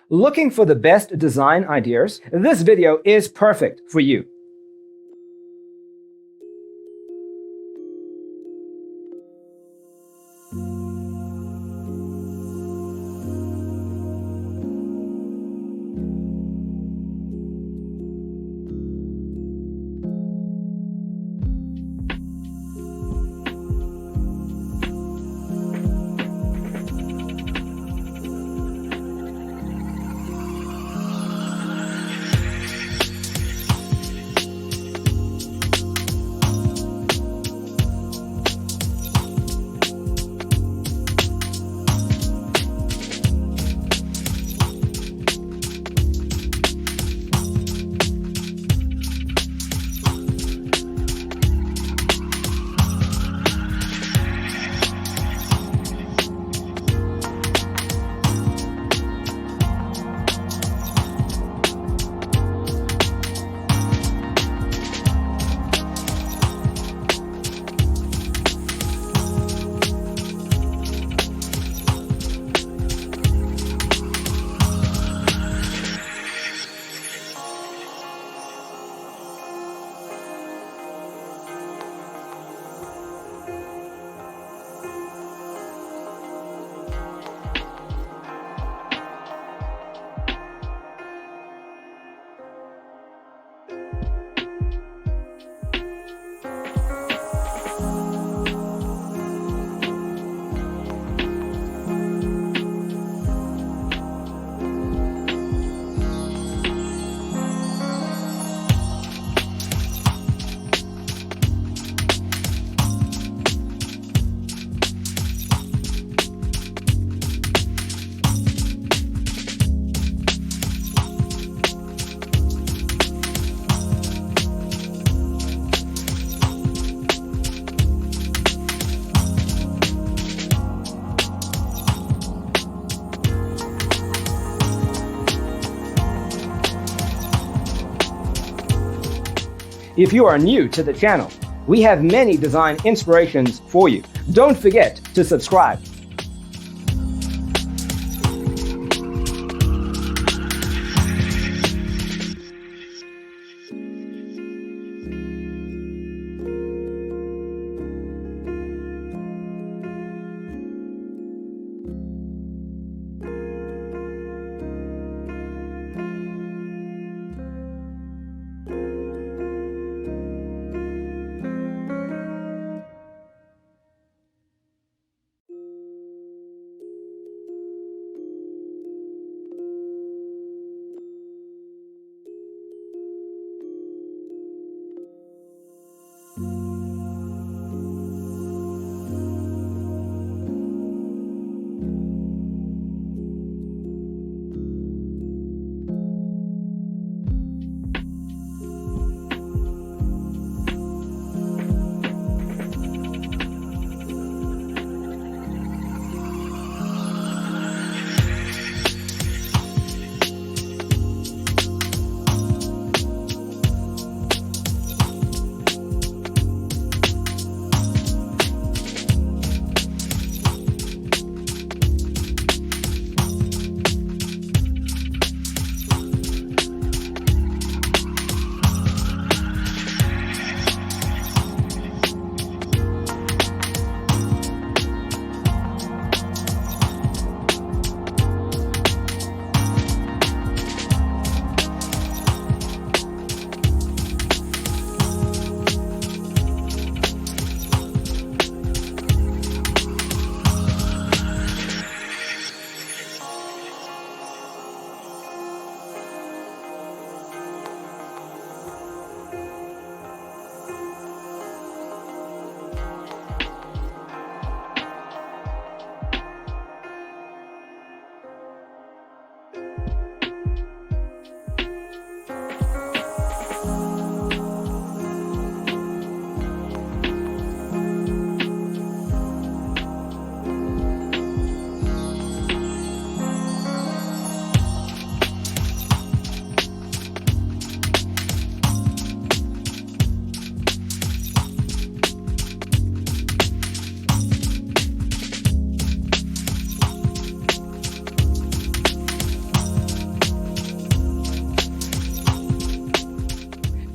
Looking for the best design ideas? This video is perfect for you. If you are new to the channel, we have many design inspirations for you. Don't forget to subscribe.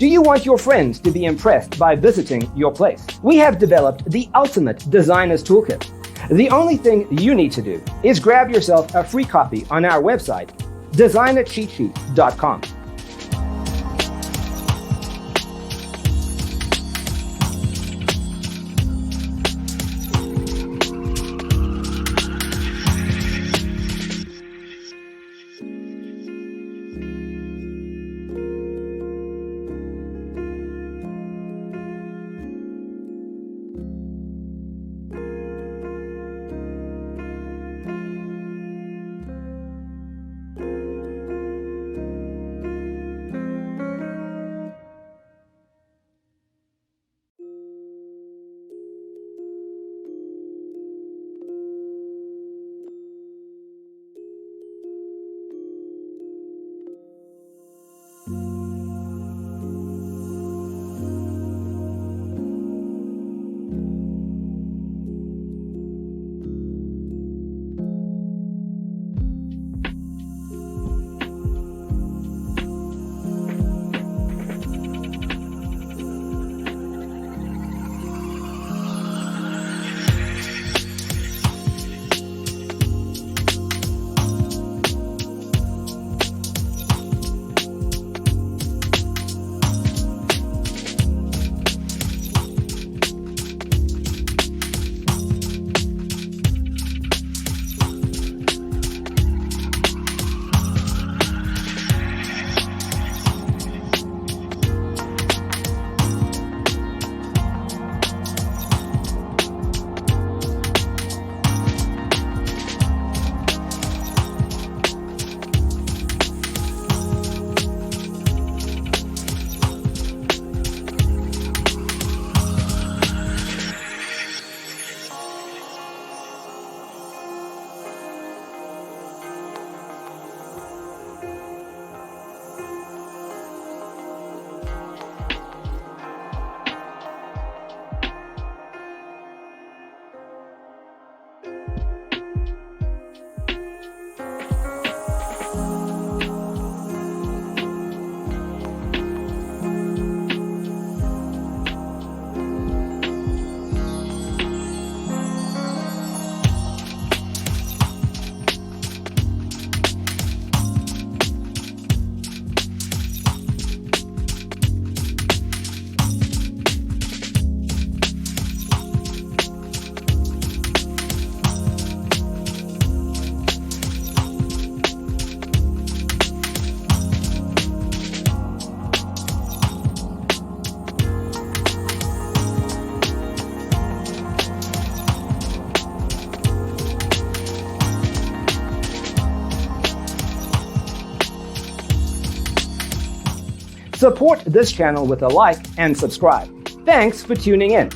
Do you want your friends to be impressed by visiting your place? We have developed the ultimate designer's toolkit. The only thing you need to do is grab yourself a free copy on our website, designercheatsheet.com. Support this channel with a like and subscribe. Thanks for tuning in.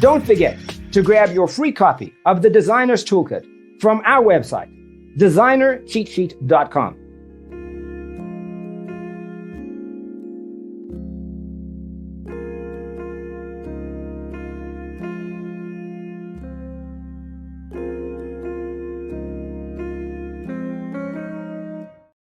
Don't forget to grab your free copy of the Designer's Toolkit from our website, designercheatsheet.com.